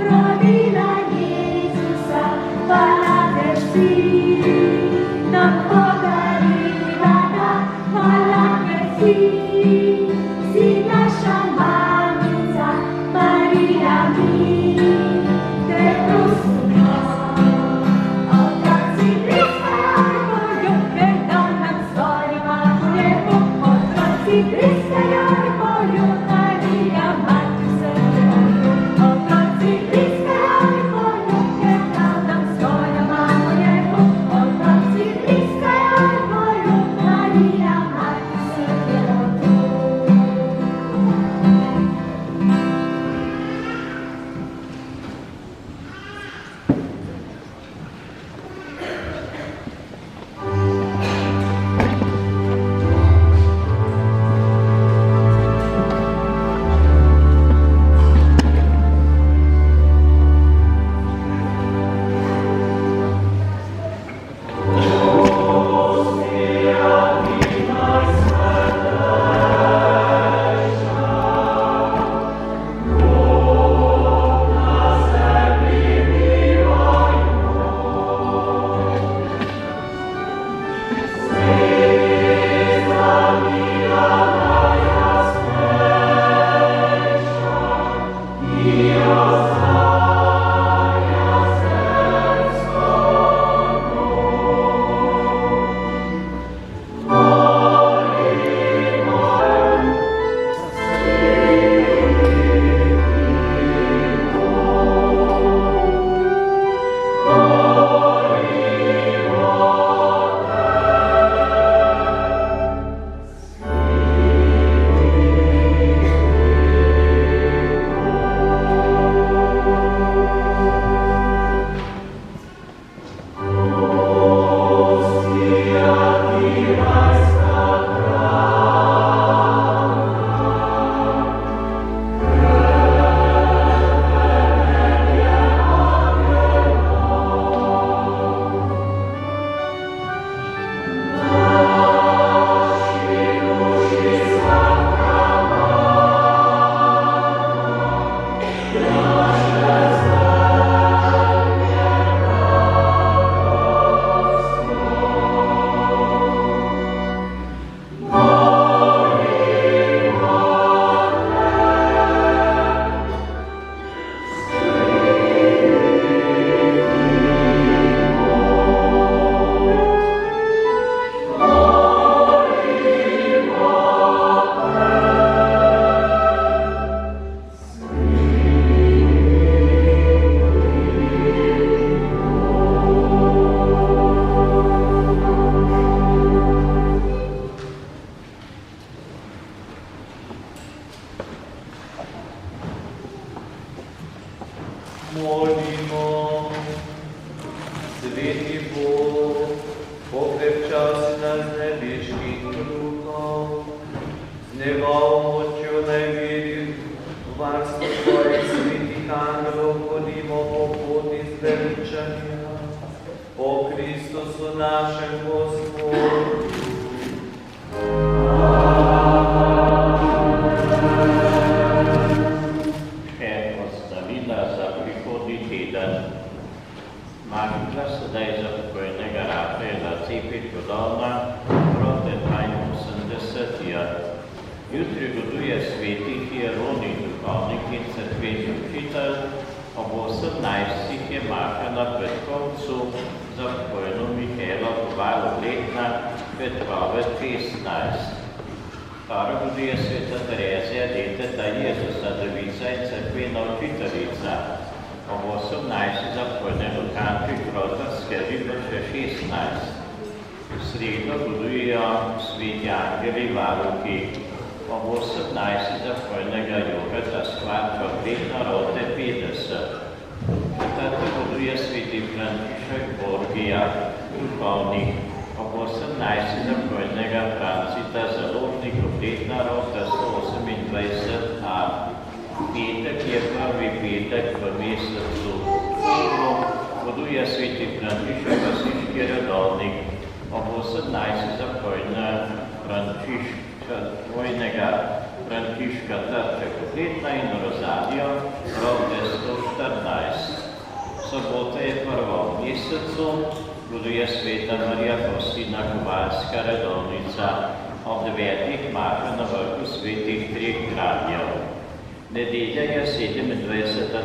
Speaker 8: rodila Jezusa, hvala, ker si nam podarila dan, hvala, ker si naša mamica, Marija, mi te prosimo. Otroci briskajo poljuke, da nam svojo mamo lepo, otroci briskajo poljuke, Marija, mati srce. Otroci briskajo poljuke, da nam svojo mamo lepo, otroci briskajo poljuke, Marija, mati srce.
Speaker 6: Molimo, sveti Bog, pokrepčasi nas z nebeških kruhov, z njegovo močjo naj vidi v varstvo svojih svetih angelov, hodimo po poti zveličanja, po Kristusu našem Gospodu.
Speaker 5: Magda sedaj za pokojnega Rafaela Cepet-Godovna, proti 82. Jutri goduje sveti hieronik, duhovnik in cerkveni učitelj, ob 18. je maša na Petkovcu za pokojno Mihaela Koval-Letna, Petkove 16. Taro goduje sveta Terezija, deteta Jezusa, devica in cerkvena učiteljica. Ob 18. za pokojnega Kanček Rotarske Ribiče 16. V sredo godujejo sveti angeli varuki. Ob 18. za pokojnega Jureta Skvarča Letna rote 50. Četrto goduje sveti František Borgija, duhovnik. Ob 18. za pokojnega Francita Založnik Letna rota 128a. Petek je prvi petek v mesecu Febru, goduje sveti František Vasiški redovnik. Ob 18. za pokojnega Františka Dvojnega Františka Trček-Letna in Rozalijo, rodne 114. Sobota je prva v mesecu, boluje sveta Marija Faustina Kovalska redovnica, ob 9. maša na vrhu svetih 3 gradnjev. Nedelja je 27.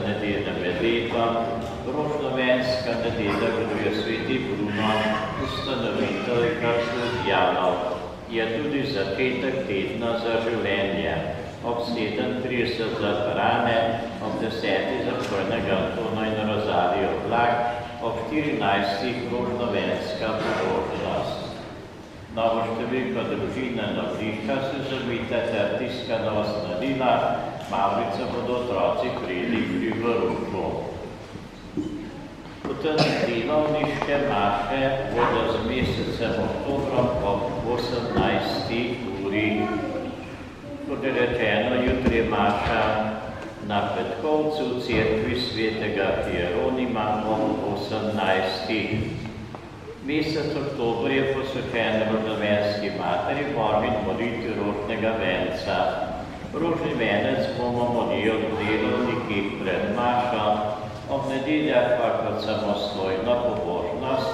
Speaker 5: nedelja med letom, rožnovenska nedelja boluje sveti Bruno, ustanovitelj Kartuzijanov. Je tudi začetek tedna za življenje, ob 7:30 za Frane, ob 10. za Črnega Antona in Rozalijo Vlak, ob 14. rožnovenska pobožnost. Novo številko družine Navdiha se zavite ter tiskana osnadila, Mavrico bodo otroci prijeli pri Vrhu. Potem delovniške maše bodo z mesecem oktobrom ob 18. uri. Kot je rečeno, jutri je maša na Petkovcu v cerkvi svetega Hieronima ob 18. Mesec oktober je posvečen rožnovenski materi Božji in molitvi rožnega venca. Rožni venec bomo molili v delovnikih pred mašo, ob nedeljah pa kot samostojno pobožnost,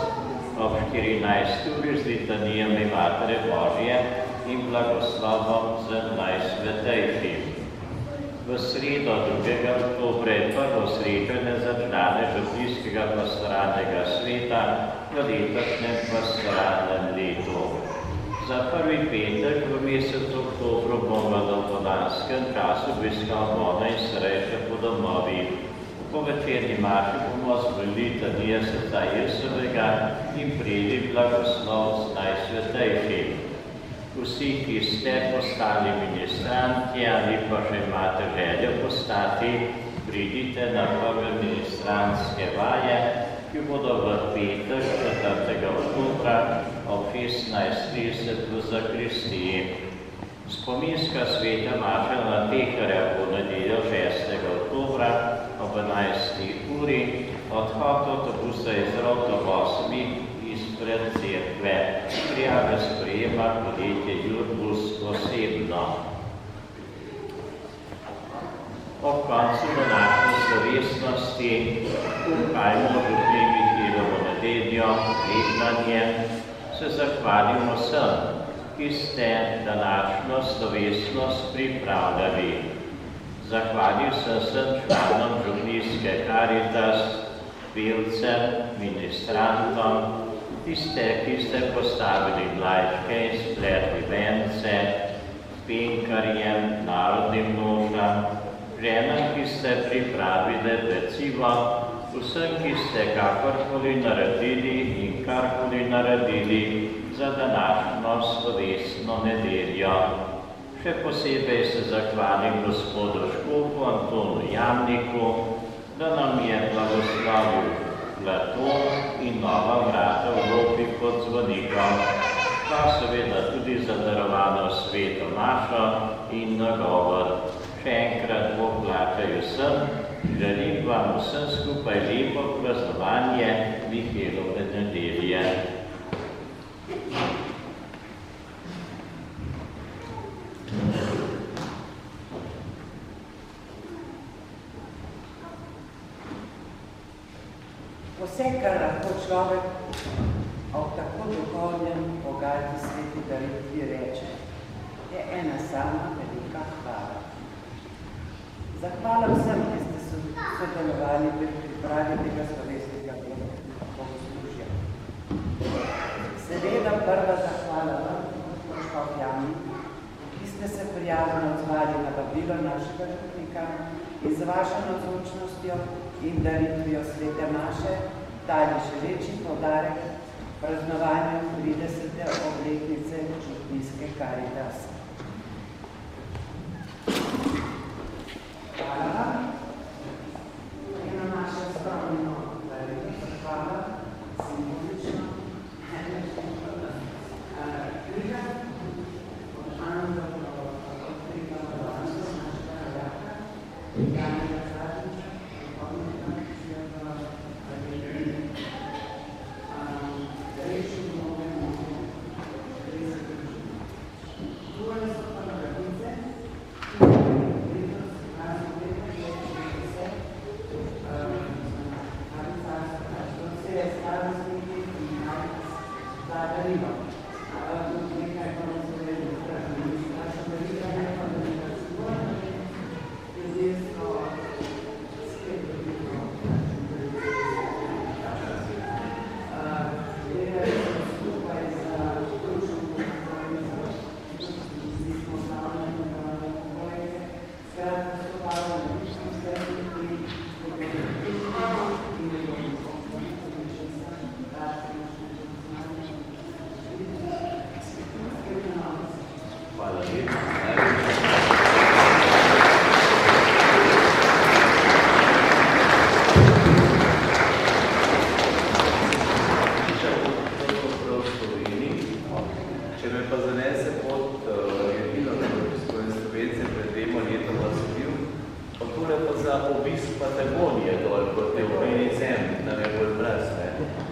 Speaker 5: ob 14. uri z litanijami Matere Božje in blagoslovom z Najsvetejšim. V sredo 2. oktobra je prvo srečanje za člane župnijskega pastoralnega sveta v letošnjem pastoralnem letu. Za prvi petek v mesecu oktobru bomo v dopoldanskem času obiskal bolne in starejše po domovih. Po večerni maši bomo zvolili litanije srca Jesovega in prijeli blagoslov z Najsvetejšim. Vsi, ki ste postali ministranti ali pa že imate željo postati, pridite na prve ministrantske vaje, ki bodo v petek 4. oktobra ob 16:30 v zakristiji. Spominska sveta maša na Teharja bo nedeljo 6. oktobra ob 11. uri, odhod avtobusa iz Rotovosmi izpred cerkve. Prijave sprejema podjetje Jurbus osebno. Ob koncu današnje slovesnosti vkajmo župni Mihilovo nedeljo, vednanje, se zahvalimo vsem, ki ste današnjo slovesnost pripravljali. Zahvalil sem vsem članom župnijske Caritas, pevcem, ministrantom, tiste, ki ste postavili glajčke in spletli vence, penkarjem, narodnim nožam, ženam, ki ste pripravili pecivo, vsem, ki ste kakorkoli naredili in karkoli naredili za današnjo slovesno nedeljo. Še posebej se zahvalim gospodu Škofu Antonu Jamniku, da nam je blagoslavil Platon in nova vrata v Lopi pod zvonikom, pa seveda tudi za darovano sveto mašo in nagovor. Še enkrat Bog plačaj vsem, želim vam vsem skupaj lepo praznovanje Mihilove nedelje.
Speaker 3: Vse, kar lahko človek ob tako duhovnem, bogati sveti daritvi reče, je ena sama velika hvala. Zahvala vsem, ki ste sodelovali pri pripravi tega slovesnega bogoslužja. Seveda prva zahvala vam, škofjani, ki ste se prijazno odzvali na vabilo našega župnika in z vašo navzočnostjo in daritvijo svete maše dali še večji poudarek praznovanju 30. obletnice župnijske Caritas. Hvala. In na naše skromno daritvijo hvala simbolično križa od Ando odkrita vladanstvo našega rojaka Janega Zadniča, duhovnika Sveta Adelina. Rešimo mnogemu,
Speaker 2: Patagonije toliko, te vojni zemlji, nam je bolj brez, ne?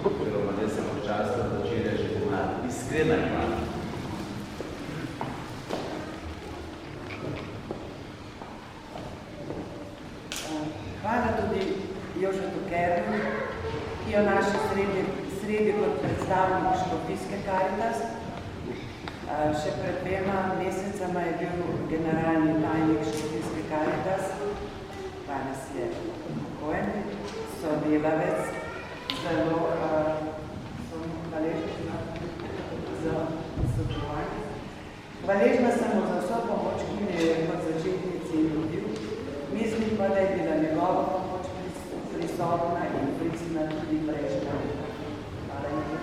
Speaker 2: Oziroma, da sem občasno začela že doma. Iskrena hvala.
Speaker 3: Hvala tudi Jožetu Kernu, ki je v naši sredi kot predstavnik Škofijske Karitas. Še pred 2 mesecama je bil generalni tajnik Škofijske Karitas, danes je pokojen, sodelavec, zelo hvaležna sem mu za vso pomoč, ki mi je kot začetnici nudil. Mislim pa, da je bila njegova pomoč prisotna in pristna tudi prejšnja. Hvala lepa.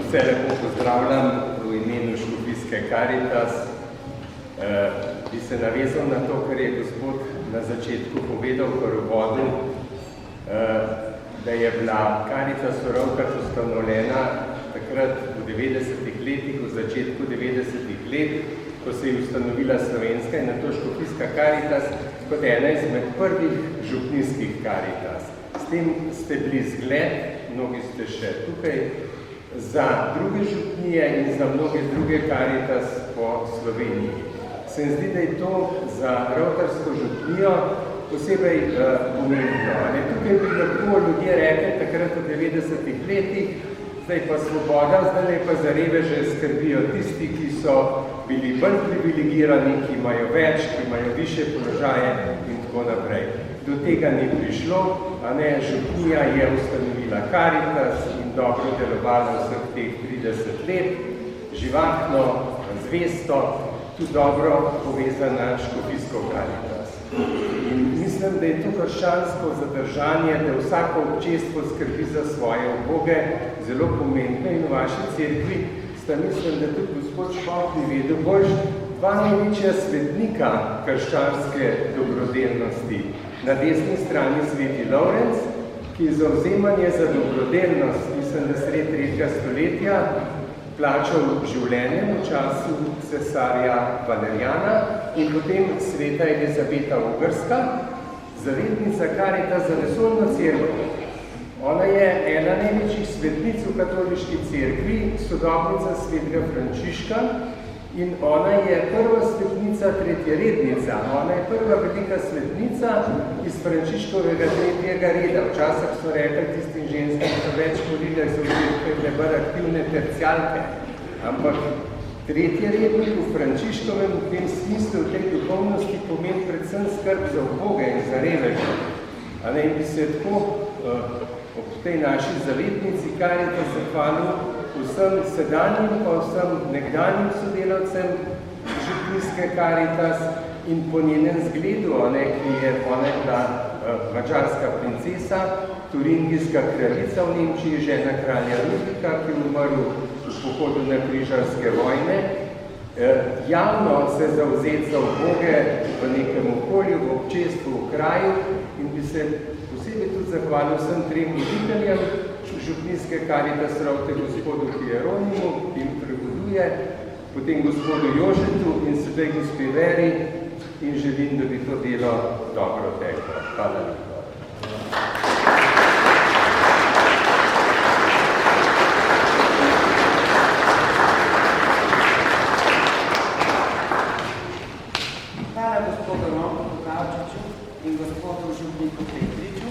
Speaker 9: Vse lepo pozdravljam v imenu Škofijske Karitas. Bi se navezal na to, kar je gospod na začetku povedal v uvodu, da je bila Karitas Rovkar ustanovljena takrat v 90-ih letih, v začetku 90-ih let, ko se je ustanovila Slovenska in nato Škofijska Karitas kot ena izmed prvih župnijskih Karitas. S tem ste bili zgled, mnogi ste še tukaj, za druge župnije in za mnoge druge Karitas po Sloveniji. Se mi zdi, da je to za Rovkarsko župnijo posebej pomembno. Tukaj bi lahko ljudje rekli takrat v 90-ih letih, zdaj pa svoboda, zdaj pa za reveže skrbijo tisti, ki so bili bolj privilegirani, ki imajo več, ki imajo višje položaje in tako naprej. Do tega ni prišlo, župnija je ustanovila Karitas in dobro delovala vseh teh 30 let, živahno, zvesto, tudi dobro povezana Škofijsko Karitas. In mislim, da je to krščansko zadržanje, da vsako občestvo skrbi za svoje uboge, zelo pomembno in v vaši cerkvi sta mislim, da tudi gospod Špok ni vedel boljš 2 največja svetnika krščanske dobrodelnosti. Na desni strani sveti Lovrenc, ki je zauzemanje za dobrodelnost, mislim, da sred 3. stoletja, plačal življenjem v času cesarja Valeriana in potem sveta Elizabeta Ogrska, zavetnica Karitas za vesoljno cerkev. Ona je ena največjih svetnic v katoliški cerkvi, sodobnica svetega Frančiška in ona je prva svetnica, tretjerednica. Ona je prva velika svetnica iz Frančiškovega 3. reda. Včasih so rekli tistim ženskim, so več molile za vsega, ne bolj aktivne tercialke. Ampak tretjerednik v Frančiškovem v tem smislu, v tej duhovnosti pomeni predvsem skrb za uboge in za reveže. In bi se tako ob tej naši zavetnici Karitas zahvalil vsem sedanjim pa vsem nekdanjim sodelavcem župnijske Karitas in po njenem zgledu, ki je ona bila mačarska princesa, turingijska kraljica v Nemčiji, žena kralja Ludvika, ki je umrl v pohodu na križarske vojne, javno se zavzeti za uboge v nekem okolju, v občestvu, v kraju in bi se posebej tudi zahvalil vsem 3 voditeljem župnijske Karitas Rovte, gospodu Hieronimu, ki jim prevoduje, potem gospodu Jožetu in sedaj gospe Veri in želim, da bi to delo dobro teklo. Hvala lepa.
Speaker 3: Hvala gospodu Romku Kavčiču in gospodu župniku Petriču.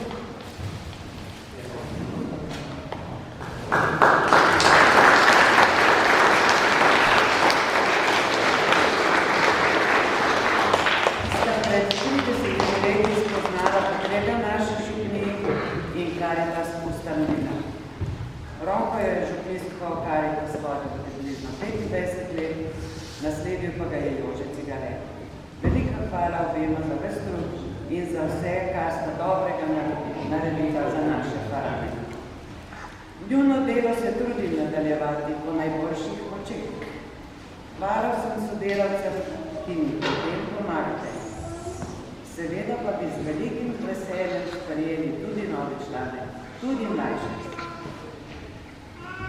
Speaker 3: Sta pred 30 leti spoznala potrebe naše župnije in Karitas ustanovila. Romko je župnijsko Karitas vodil približno 25 let, nasledil pa ga je Jože Cigaret. Velika hvala obema za ves trud in za vse, kar sta dobrega naredila za naše farane. Njuno delo se trudim nadaljevati po najboljših močeh. Hvala vsem sodelavcem, ki mi potem pomagate. Seveda pa bi z velikim veseljem sprejeli tudi nove člane, tudi mlajše.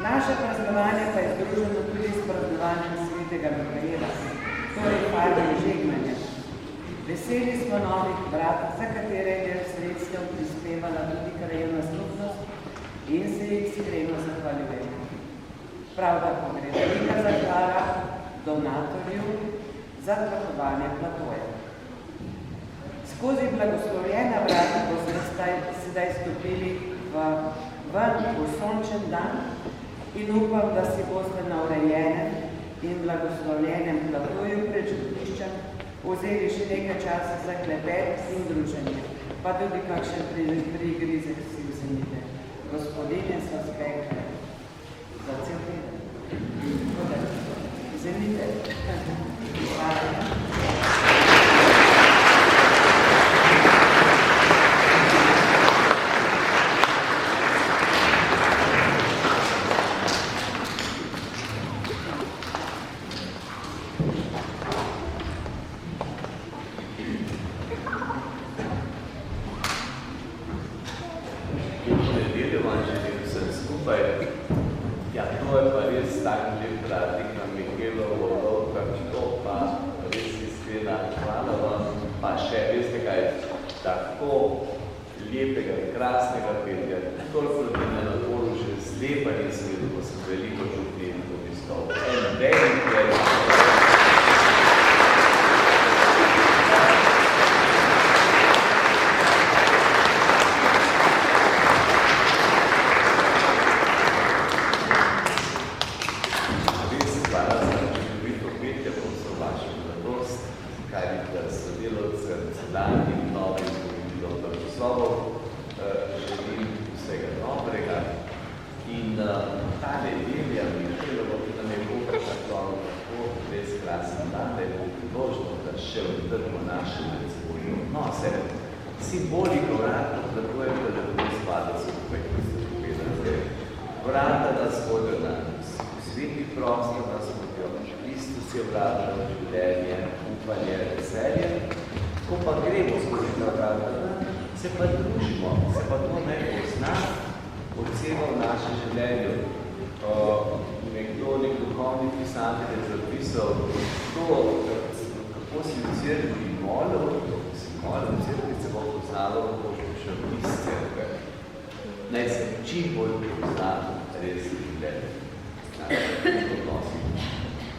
Speaker 3: Naše praznovanje pa je združeno tudi s praznovanjem svetega Mikaela, torej farbe žegnanja. Veseli smo novih vrat, za katere je del sredstev prispevala tudi krajevna skupnost in se jih iskreno zahvaljujemo. Prav tako gre velika zahvala donatorju za tlakovanje platoja. Skozi blagoslovljena vrata boste sedaj stopili ven v sončen dan in upam, da si boste na urejenem in blagoslovljenem platoju pred župniščem vzeli še nekaj časa za klepet in druženje, pa tudi kakšen prigrizek si vzemite. Gospodine so spekle za cel teden. Vzemite. Hvala.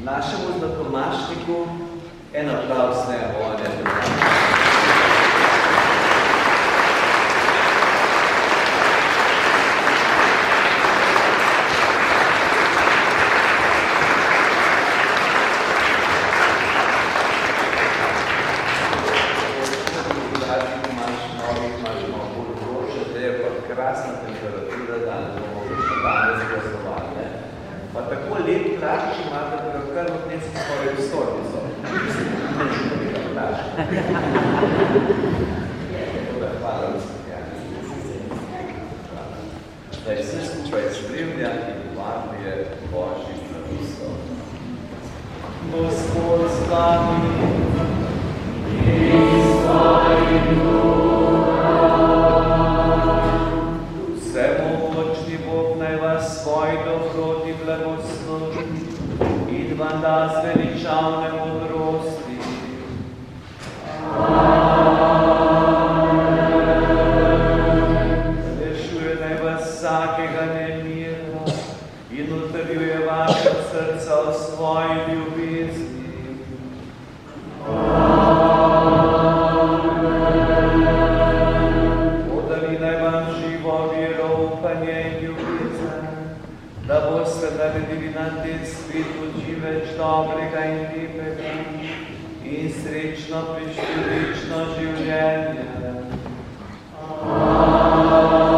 Speaker 6: Našemu znakomašniku en aplavz ne ovanje. Krasna temperatura danes, bomo še danes glasovali. Pa tako lep plašč imate, da ga kar od dnes skoraj vstoli so. Hvala da je vse skupaj spremlja in varuje Božji blagoslov. Gospod z vami in s tvojim Vsemogočni Bog naj vas svoj dobroti blagoslovi in vam da zveličavne modrosti. Rešuje naj vas vsakega nemira in utrjuje vaša srca v svoji ljubezni. Podari naj vam živo vero, upanje in ljubezen, da boste naredili na tem svetu živeč dobrega in lepega in srečno prišli večno življenje. Amen.